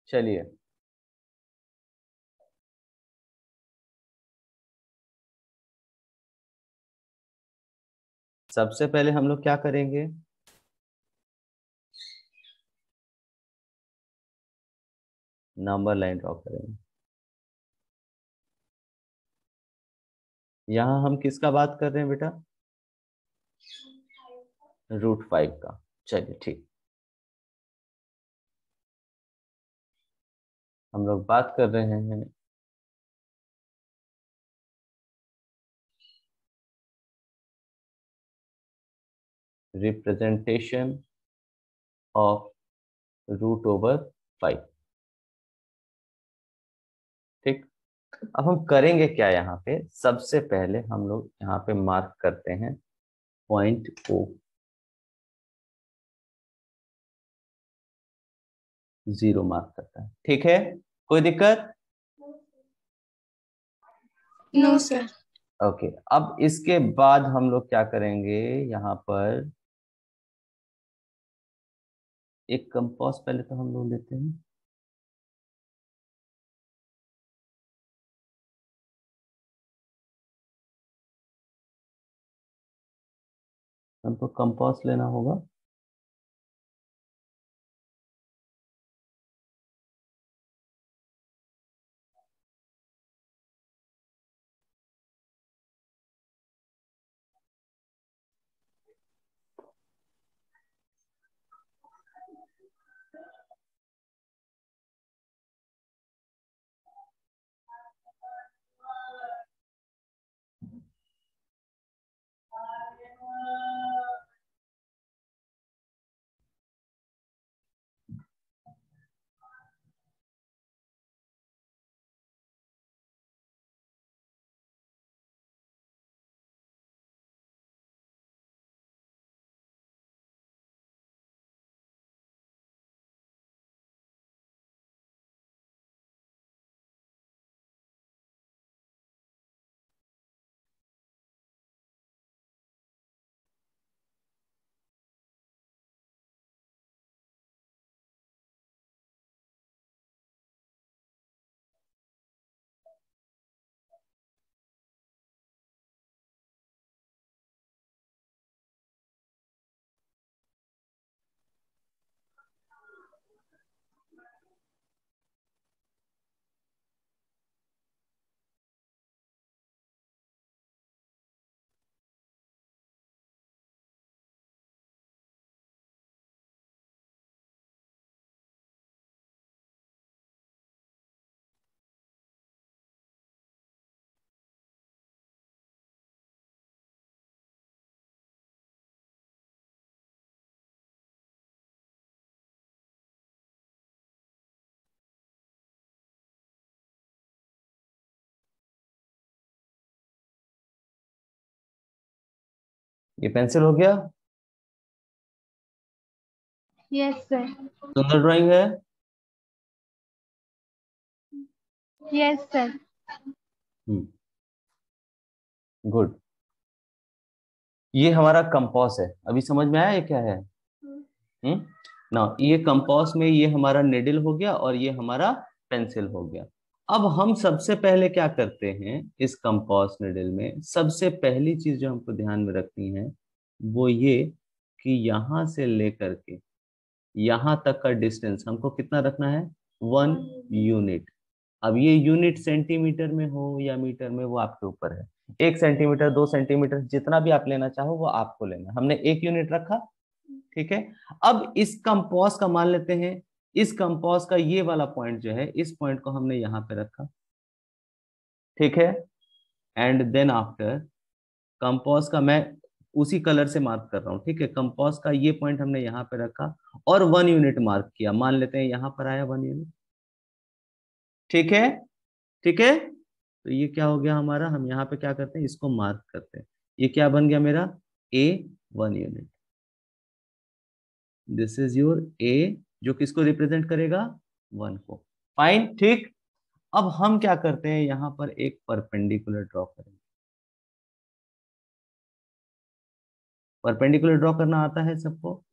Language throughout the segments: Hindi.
चलिए, सबसे पहले हम लोग क्या करेंगे, नंबर लाइन ड्रॉ करेंगे। यहाँ हम किसका बात कर रहे हैं बेटा? √5 का। चलिए ठीक, हम लोग बात कर रहे हैं रिप्रेजेंटेशन ऑफ √5। ठीक, अब हम करेंगे क्या यहाँ पे, सबसे पहले हम लोग यहाँ पे मार्क करते हैं पॉइंट O, 0 मार्क करता है। ठीक है, कोई दिक्कत? No sir. ओके, अब इसके बाद हम लोग क्या करेंगे, यहाँ पर एक कंपास पहले तो हम लोग लेते हैं। हमको कंपास लेना होगा। ये पेंसिल हो गया, यस सर। सुंदर ड्राइंग है। Yes sir. गुड, ये हमारा कंपास है। अभी समझ में आया ये क्या है? ना, ये कंपास में ये हमारा निडल हो गया और ये हमारा पेंसिल हो गया। अब हम सबसे पहले क्या करते हैं, इस कंपास निडल में सबसे पहली चीज जो हमको ध्यान में रखनी है वो ये कि यहां से लेकर के यहां तक का डिस्टेंस हमको कितना रखना है, 1 यूनिट। अब ये यूनिट सेंटीमीटर में हो या मीटर में वो आपके ऊपर है। 1 सेंटीमीटर, 2 सेंटीमीटर, जितना भी आप लेना चाहो वो आपको लेना। हमने 1 यूनिट रखा। ठीक है, अब इस कंपास का मान लेते हैं, इस कंपास का ये वाला पॉइंट जो है, इस पॉइंट को हमने यहां पे रखा। ठीक है, एंड देन आफ्टर कंपास का मैं उसी कलर से मार्क कर रहा हूं। ठीक है, कंपास का ये पॉइंट हमने यहाँ पे रखा और 1 यूनिट मार्क किया। मान लेते हैं यहाँ पर आया 1 यूनिट। ठीक है, ठीक है, तो ये क्या हो गया हमारा, हम यहाँ पे क्या करते हैं, इसको मार्क करते हैं। ये क्या बन गया मेरा, A 1 unit. This is your A, जो किसको रिप्रेजेंट करेगा, 1 को। फाइन, ठीक। अब हम क्या करते हैं, यहाँ पर एक परपेंडिकुलर ड्रॉ करेंगे। परपेंडिकुलर ड्रॉ करना आता है सबको?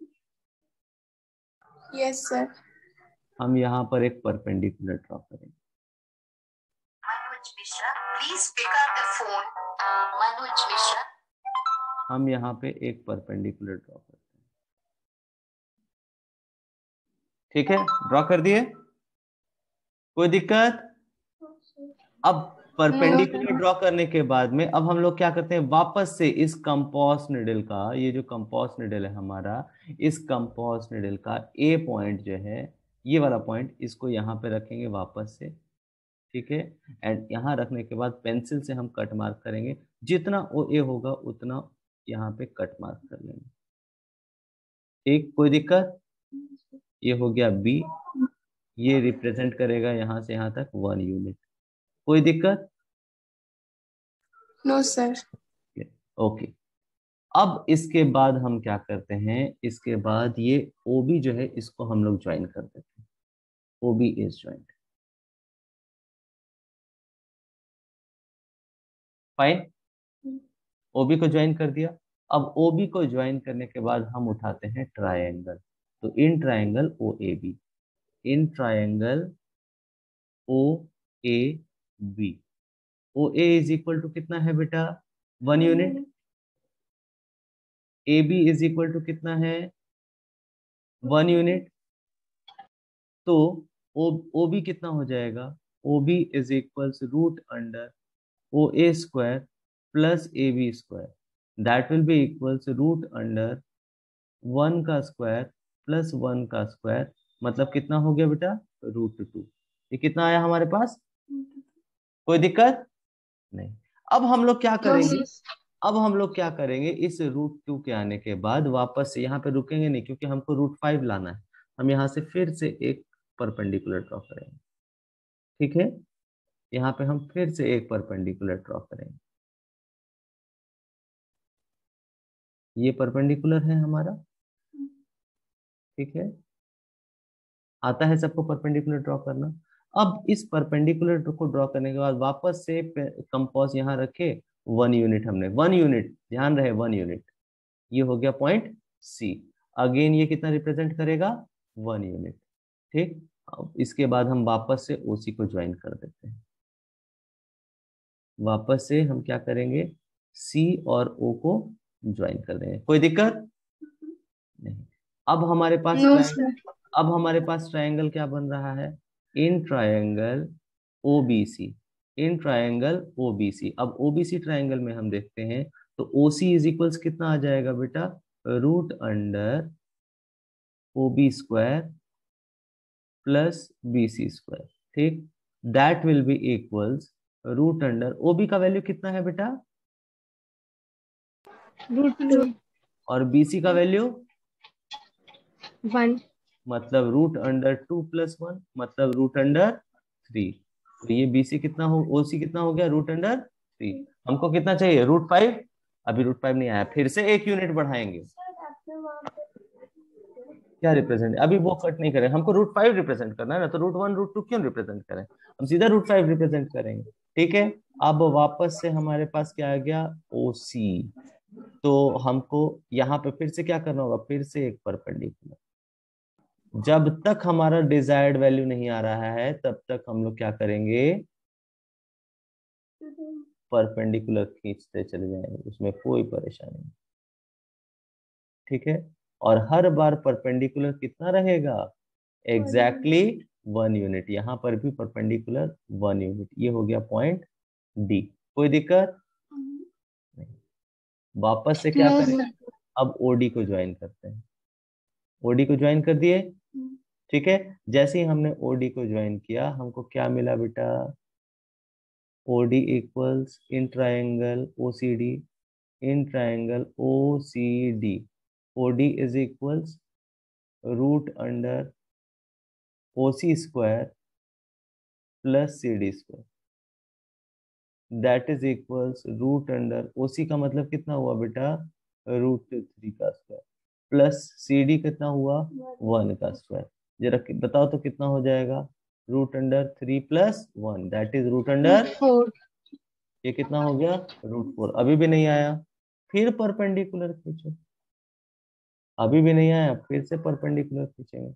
Yes sir. हम यहाँ पर एक परपेंडिकुलर ड्रॉ करेंगे। Manoj Mishra, please pick up the phone. Manoj Mishra, हम यहाँ पे एक परपेंडिकुलर ड्रॉ करते हैं। ठीक है, ड्रॉ कर दिए, कोई दिक्कत? अब परपेंडिकुलर ड्रॉ करने के बाद में अब हम लोग क्या करते हैं, वापस से इस कंपास निडल का, ये जो कंपास निडल है हमारा, इस कंपास निडल का ए पॉइंट जो है, ये वाला पॉइंट, इसको यहाँ पे रखेंगे वापस से। ठीक है, एंड यहाँ रखने के बाद पेंसिल से हम कट मार्क करेंगे, जितना ओ ए होगा उतना यहाँ पे कट मार्क कर लेंगे। ठीक, कोई दिक्कत? ये हो गया बी, ये रिप्रेजेंट करेगा यहाँ से यहाँ तक 1 यूनिट। कोई दिक्कत? No sir. ओके, अब इसके बाद हम क्या करते हैं, इसके बाद ये ओबी जो है इसको हम लोग ज्वाइन कर देते हैं। ओबी इज ज्वाइंट, फाइन। ओबी को ज्वाइन कर दिया। अब ओबी को ज्वाइन करने के बाद हम उठाते हैं ट्रायंगल। तो in triangle O A B, in triangle O A B, O A is equal to कितना है बेटा, 1 unit. A B is equal to कितना है, 1 यूनिट। तो ओ बी कितना हो जाएगा, O B is equals root under O A square plus A B square, that will be equals root under 1 का स्क्वायर प्लस 1 का स्क्वायर, मतलब कितना हो गया बेटा, √2। ये कितना आया हमारे पास? कोई दिक्कत नहीं। अब हम लोग क्या करेंगे, अब हम लोग क्या करेंगे, इस √2 के आने के बाद वापस से यहाँ पे रुकेंगे नहीं, क्योंकि हमको √5 लाना है। हम यहाँ से फिर से एक परपेंडिकुलर ड्रॉ करेंगे। ठीक है, यहाँ पे हम फिर से एक परपेंडिकुलर ड्रॉ करेंगे। ये परपेंडिकुलर है हमारा। ठीक है, आता है सबको परपेंडिकुलर ड्रॉ करना। अब इस परपेंडिकुलर को ड्रॉ करने के बाद वापस से कंपास यहाँ रखे, 1 यूनिट, हमने 1 यूनिट, ध्यान रहे 1 यूनिट, ये हो गया पॉइंट सी। अगेन ये कितना रिप्रेजेंट करेगा, 1 यूनिट। ठीक, अब इसके बाद हम वापस से ओसी को ज्वाइन कर देते हैं। वापस से हम क्या करेंगे, सी और ओ को ज्वाइन कर देंगे। कोई दिक्कत नहीं। अब हमारे पास नो triangle- सर। अब हमारे पास ट्रायंगल क्या बन रहा है, in triangle OBC, in triangle OBC. अब ओबीसी ट्रायंगल में हम देखते हैं तो ओसी इज इक्वल्स कितना आ जाएगा बेटा, root under OB square plus BC square. ठीक, that will be equals root under, OB का वैल्यू कितना है बेटा, √2 और बीसी का वैल्यू, 1। मतलब रूट अंडर 2 + 1, मतलब रूट अंडर 3। तो ये बीसी कितना हो, ओसी कितना हो गया, रूट अंडर 3। हमको कितना चाहिए, √5। अभी √5 नहीं आया, फिर से 1 यूनिट बढ़ाएंगे। क्या रिप्रेजेंट, अभी वो कट नहीं करें, हमको √5 रिप्रेजेंट करना है ना, तो √1 √2 क्यों रिप्रेजेंट करें, हम सीधा √5 रिप्रेजेंट करेंगे। ठीक है, अब वापस से हमारे पास क्या आ गया, ओसी। तो हमको यहाँ पे फिर से क्या करना होगा, फिर से एक परपेंडिकुलर। जब तक हमारा डिजायर्ड वैल्यू नहीं आ रहा है तब तक हम लोग क्या करेंगे, परपेंडिकुलर खींचते चले जाएंगे, उसमें कोई परेशानी नहीं। ठीक है, और हर बार परपेंडिकुलर कितना रहेगा, एग्जैक्टली 1 यूनिट। यहाँ पर भी परपेंडिकुलर 1 यूनिट। ये हो गया पॉइंट डी। कोई दिक्कत नहीं। वापस से क्या नो करें, सर। अब ओडी को ज्वाइन करते हैं। ओडी को ज्वाइन कर दिए। ठीक है, जैसे ही हमने ओडी को ज्वाइन किया हमको क्या मिला बेटा, OD equals in triangle OCD, in triangle OCD OD is equals root under OC square plus C D square, that is equals root under OC का मतलब कितना हुआ बेटा, √3 का स्क्वायर प्लस सी डी कितना हुआ, 1 का स्क्वायर। जरा बताओ तो कितना हो जाएगा, √3 + 1, दैट इज रूट अंडर, 4। ये कितना हो गया, √4। अभी भी नहीं आया, फिर परपेंडिकुलर खींचो। अभी भी नहीं आया, फिर से परपेंडिकुलर खींचेंगे।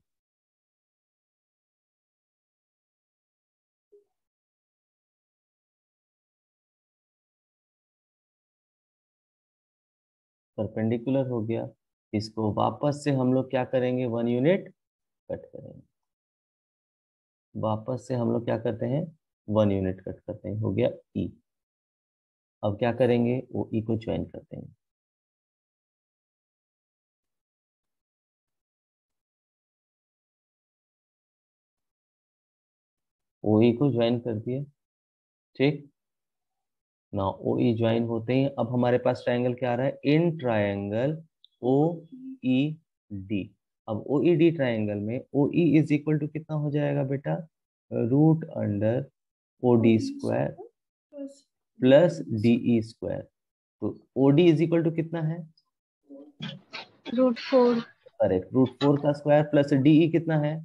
परपेंडिकुलर हो गया। इसको वापस से हम लोग क्या करेंगे, 1 यूनिट कट करेंगे। वापस से हम लोग क्या करते हैं, 1 यूनिट कट करते हैं, हो गया ई। अब क्या करेंगे, वो ई को ज्वाइन कर देंगे। ओ ई को ज्वाइन कर दिए, ठीक ना। ओ ई ज्वाइन होते ही अब हमारे पास ट्रायंगल क्या आ रहा है, इन ट्रायंगल ओ ई डी। अब ओ ई डी ट्रायंगल में O E is equal to कितना हो जाएगा बेटा, root under O D square plus DE square. तो O D is equal to कितना है, √4 करेक्ट, √4 का स्क्वायर प्लस डीई कितना है,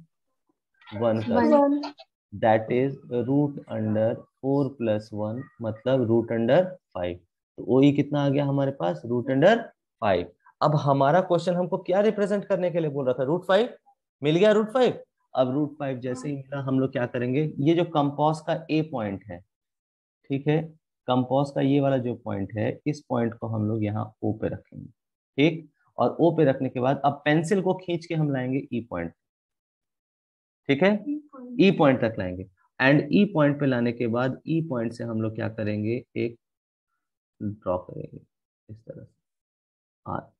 1 का 1 square. That is root under 4 plus 1 मतलब रूट अंडर 5। तो ओ ई कितना आ गया हमारे पास, रूट अंडर 5। अब हमारा क्वेश्चन हमको क्या रिप्रेजेंट करने के लिए बोल रहा था, √5 मिल गया, √5। अब √5 जैसे ही मिला हम लोग क्या करेंगे, ये जो कंपास का ए पॉइंट है, ठीक है, कंपास का ये वाला जो पॉइंट है, इस पॉइंट को हम लोग यहाँ ओ पे रखेंगे, ठीक। और ओ पे रखने के बाद अब पेंसिल को खींच के हम लाएंगे ई पॉइंट, ठीक है, ई पॉइंट तक लाएंगे। एंड ई पॉइंट पे लाने के बाद ई पॉइंट से हम लोग क्या करेंगे, एक ड्रॉ करेंगे इस तरह से आर।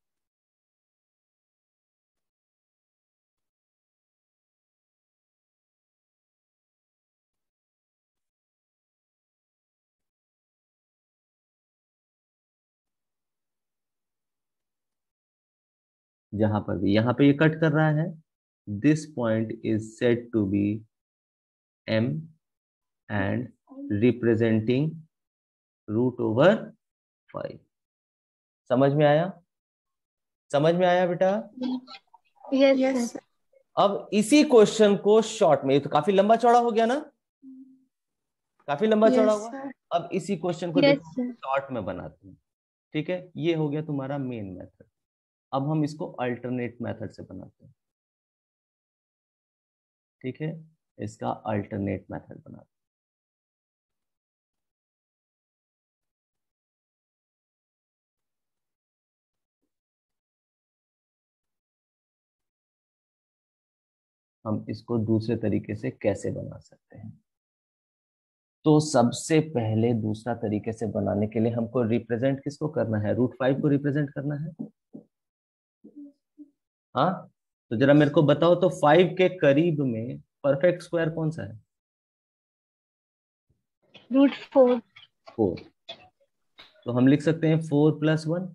जहां पर भी यहाँ पे ये कट कर रहा है, this point is said to be M and representing √5। समझ में आया, समझ में आया बेटा। Yes sir. अब इसी क्वेश्चन को शॉर्ट में, ये तो काफी लंबा चौड़ा हो गया ना, काफी लंबा चौड़ा यस हुआ। सर। अब इसी क्वेश्चन को यस देखो सर। शॉर्ट में बनाते हैं, ठीक है। ये हो गया तुम्हारा मेन मेथड। अब हम इसको अल्टरनेट मेथड से बनाते हैं, ठीक है, इसका अल्टरनेट मेथड बनाते हैं। हम इसको दूसरे तरीके से कैसे बना सकते हैं, तो सबसे पहले दूसरा तरीके से बनाने के लिए हमको रिप्रेजेंट किसको करना है, √5 को रिप्रेजेंट करना है। हाँ, तो जरा मेरे को बताओ तो 5 के करीब में परफेक्ट स्क्वायर कौन सा है, √4 4। तो हम लिख सकते हैं 4 प्लस 1,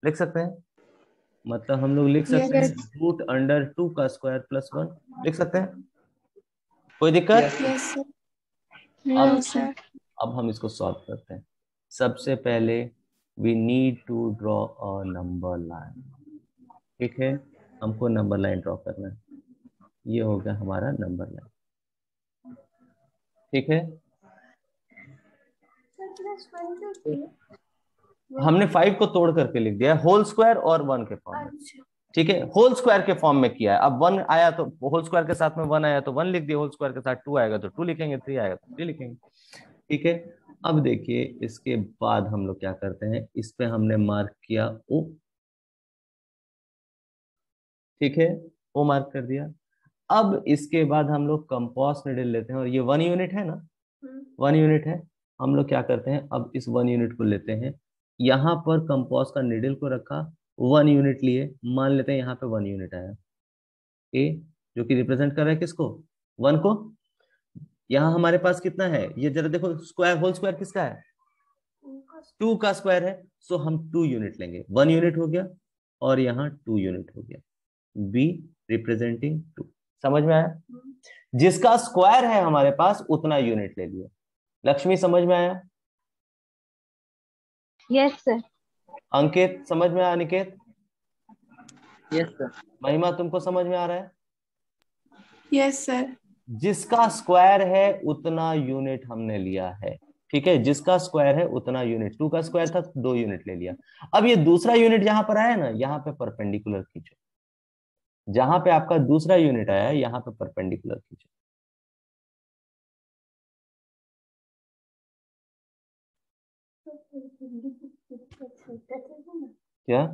लिख सकते हैं, मतलब हम लोग लिख सकते हैं यस। √2 का स्क्वायर प्लस 1, लिख सकते हैं, कोई दिक्कत। Yes sir. अब नो सर। अब हम इसको सॉल्व करते हैं। सबसे पहले we need to draw a number line, ठीक है, हमको नंबर लाइन ड्रॉ करना है। ये हो गया हमारा नंबर लाइन, ठीक है। हमने 5 को तोड़ करके लिख दिया होल स्क्वायर और 1 के फॉर्म में, ठीक है, होल स्क्वायर के फॉर्म में किया है। अब 1 आया तो होल स्क्वायर के साथ में 1 आया तो 1 लिख दिया, होल स्क्वायर के साथ 2 आएगा तो 2 लिखेंगे, 3 आएगा तो 3 लिखेंगे, ठीक है। अब देखिए इसके बाद हम लोग क्या करते हैं, इस पे हमने मार्क किया ओ, ठीक है, ओ मार्क कर दिया। अब इसके बाद हम लोग कंपास निडल लेते हैं, और ये 1 यूनिट है ना, 1 यूनिट है। हम लोग क्या करते हैं, अब इस 1 यूनिट को लेते हैं, यहाँ पर कंपास का निडल को रखा, 1 यूनिट लिए, मान लेते हैं यहाँ पे 1 यूनिट आया, ए, जो कि रिप्रेजेंट कर रहा है किसको, 1 को। यहाँ हमारे पास कितना है, ये जरा देखो, स्क्वायर, होल स्क्वायर किसका है, 2 का स्क्वायर है। सो हम 2 यूनिट लेंगे, 1 यूनिट हो गया और यहाँ 2 यूनिट हो गया, बी रिप्रेजेंटिंग 2। समझ में आया, जिसका स्क्वायर है हमारे पास उतना यूनिट ले लिया। लक्ष्मी समझ में आया, यस सर। अंकित समझ में आया, अनिकेत, यस सर। महिमा तुमको समझ में आ रहा है। Yes sir. जिसका स्क्वायर है उतना यूनिट हमने लिया है, ठीक है, जिसका स्क्वायर है उतना यूनिट, 2 का स्क्वायर था 2 यूनिट ले लिया। अब ये दूसरा यूनिट जहां पर आया ना, यहाँ पे परपेंडिकुलर खींचो, जहां पे आपका दूसरा यूनिट आया है यहाँ पे परपेंडिकुलर खींचो। क्या?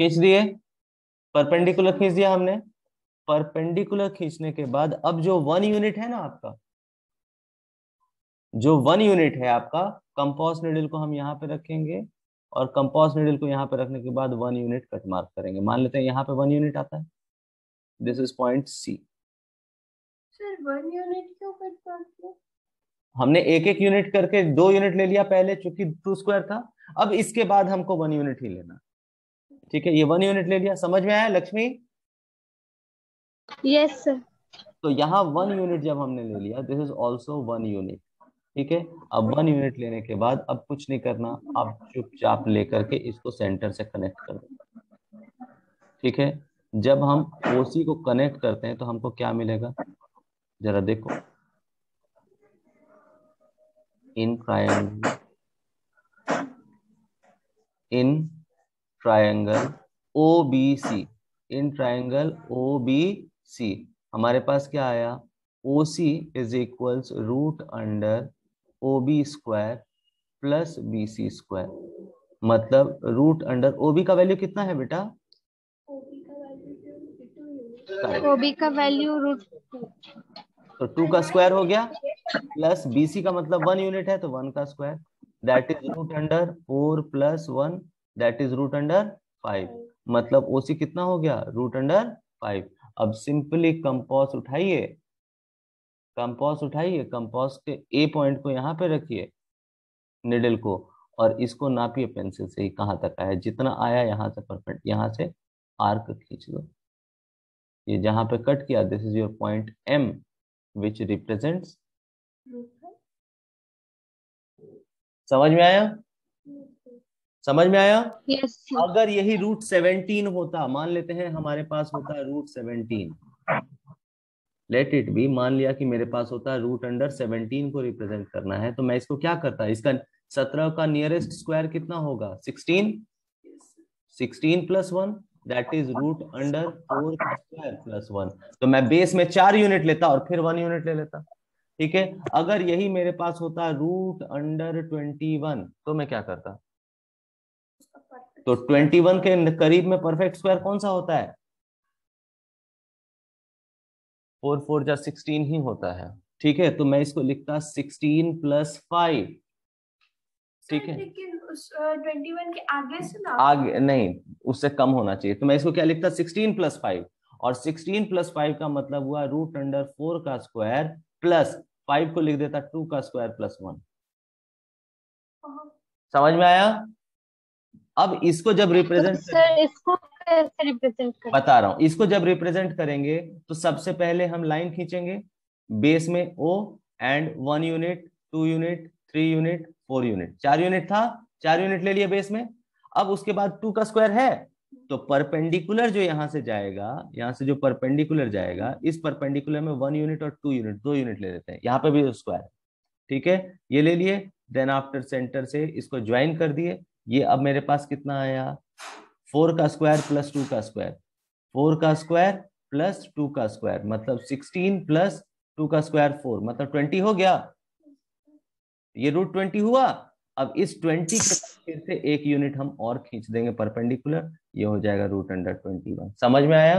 खींच दिए, परपेंडिकुलर खींच दिया हमने। परपेंडिकुलर खींचने के बाद अब जो 1 यूनिट है ना आपका, जो 1 यूनिट है आपका, कंपास नीडल को हम यहाँ पे रखेंगे और कंपास नीडल को यहाँ पे रखने के बाद 1 यूनिट कट मार्क करेंगे। मान लेते हैं यहाँ पे 1 यूनिट आता है, this is point C. Sir 1 unit क्यों कट करते हैं? हमने एक एक यूनिट करके 2 यूनिट ले लिया पहले, चूंकि 2 स्क्वायर था। अब इसके बाद हमको 1 यूनिट ही लेना, ठीक है। ये 1 यूनिट ले लिया, समझ में आया लक्ष्मी? Yes sir. तो यहाँ 1 यूनिट जब हमने ले लिया, दिस इज ऑल्सो 1 यूनिट, ठीक है। अब 1 यूनिट लेने के बाद अब कुछ नहीं करना, आप चुपचाप लेकर के इसको सेंटर से कनेक्ट कर दो, ठीक है। जब हम ओसी को कनेक्ट करते हैं तो हमको क्या मिलेगा, जरा देखो। In triangle OBC, in triangle OBC हमारे पास क्या आया, OC is equals root under OB square plus BC square. मतलब रूट अंडर OB का वैल्यू कितना है बेटा? ओबी का वैल्यू रूट। तो 2 का स्क्वायर हो गया, प्लस BC का मतलब 1 यूनिट है तो 1 का square, that is root under 4 plus 1, that is root under 5। मतलब OC कितना हो गया, रूट अंडर 5। अब सिंपली कंपास उठाइए, कंपास उठाइए, कंपास के A पॉइंट को यहाँ पे रखिए, निडल को, और इसको नापिए पेंसिल से ही कहाँ तक आया। जितना आया यहाँ से परपेंड, यहाँ से आर्क खींच दो। ये जहां पे कट किया, this is your point M which represents, समझ में आया? समझ में आया? Yes sir. अगर यही रूट 17 होता, मान लेते हैं हमारे पास होता है रूट 17, लेट इट बी, मान लिया कि मेरे पास होता है रूट अंडर 17 को रिप्रेजेंट करना है, तो मैं इसको क्या करता, इसका 17 का नियरेस्ट स्क्वायर कितना होगा, 16, 16 plus 1 that is root under 4 का स्क्वायर प्लस 1। तो मैं बेस में 4 यूनिट लेता और फिर 1 यूनिट ले लेता, ठीक है। अगर यही मेरे पास होता रूट अंडर 21 तो मैं क्या करता, तो 21 के करीब में परफेक्ट स्क्वायर कौन सा होता है, 4 4 जा 16 ही होता है, ठीक है। तो मैं इसको लिखता 16 प्लस 5, ठीक है। लेकिन उस 21 के आगे से ना आगे नहीं, उससे कम होना चाहिए, तो मैं इसको क्या लिखता 16 प्लस 5, और 16 प्लस 5 का मतलब हुआ रूट अंडर 4 का स्क्वायर प्लस 5 को लिख देता 2 का स्क्वायर प्लस 1। समझ में आया? अब इसको जब रिप्रेजेंट सर इसको कैसे रिप्रेजेंट कर? बता रहा हूं, इसको जब रिप्रेजेंट करेंगे तो सबसे पहले हम लाइन खींचेंगे बेस में O and 1 unit, 2 unit, 3 unit, 4 unit, 4 unit था, 4 यूनिट ले लिए बेस में। अब उसके बाद 2 का स्क्वायर है, तो परपेंडिकुलर जो यहां से जाएगा, यहां से जो परपेंडिकुलर जाएगा, इस परपेंडिकुलर में 1 यूनिट और 2 यूनिट, 2 यूनिट ले लेते हैं, यहाँ पे भी स्क्वायर, ठीक है। ये ले लिए, देन आफ्टर सेंटर से इसको ज्वाइन कर दिए। ये अब मेरे पास कितना आया, 4 का स्क्वायर प्लस 2 का स्क्वायर, 4 का स्क्वायर प्लस 2 का स्क्वायर, मतलब 16 प्लस 2 का स्क्वायर 4, मतलब 20 हो गया। ये रूट 20 हुआ। अब इस 20 के साथ फिर से एक यूनिट हम और खींच देंगे परपेंडिकुलर, ये हो जाएगा रूट अंडर 21। समझ में आया?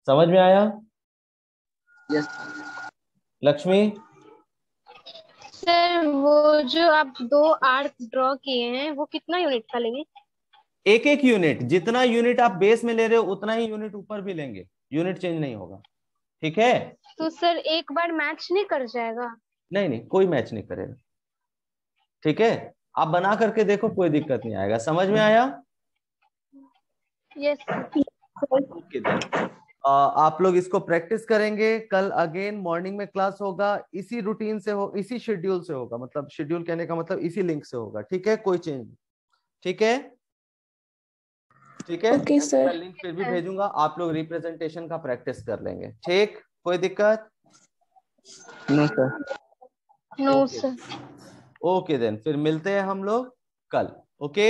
समझ में आया यस लक्ष्मी? सर वो जो आप 2 आर्क ड्रॉ किए हैं वो कितना यूनिट का लेंगे? एक एक यूनिट, जितना यूनिट आप बेस में ले रहे हो उतना ही यूनिट ऊपर भी लेंगे, यूनिट चेंज नहीं होगा, ठीक है। तो सर एक बार मैच नहीं कर जाएगा? नहीं नहीं, कोई मैच नहीं करेगा, ठीक है। आप बना करके देखो, कोई दिक्कत नहीं आएगा। समझ में आया? यस। ओके देन, आप लोग इसको प्रैक्टिस करेंगे। कल अगेन मॉर्निंग में क्लास होगा, इसी रूटीन से हो, इसी शेड्यूल से होगा, मतलब शेड्यूल कहने का मतलब इसी लिंक से होगा, ठीक है, कोई चेंज नहीं, ठीक है। ठीक है, ओके सर। मैं लिंक फिर भी भेजूंगा, आप लोग रिप्रेजेंटेशन का प्रैक्टिस कर लेंगे, ठीक, कोई दिक्कत? No, sir. No Okay. Sir. Okay then, फिर मिलते हैं हम लोग कल। Okay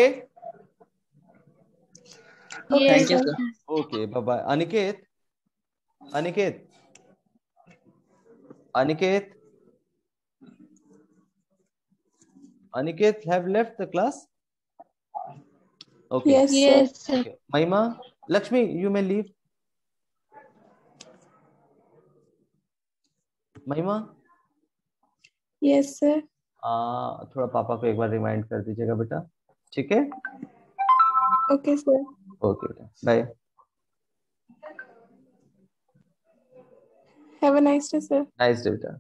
Thank you, yes sir. Okay, bye bye. Aniket, Aniket, Aniket, Aniket have left the class. Okay. Yes, sir. Yes sir. Okay. Mahima, Lakshmi, you may leave. महिमा, Yes, sir. थोड़ा पापा को एक बार रिमाइंड कर दीजिएगा बेटा, ठीक है? Okay, sir. ओके बेटा, bye. Have a nice day, sir. Nice day बेटा।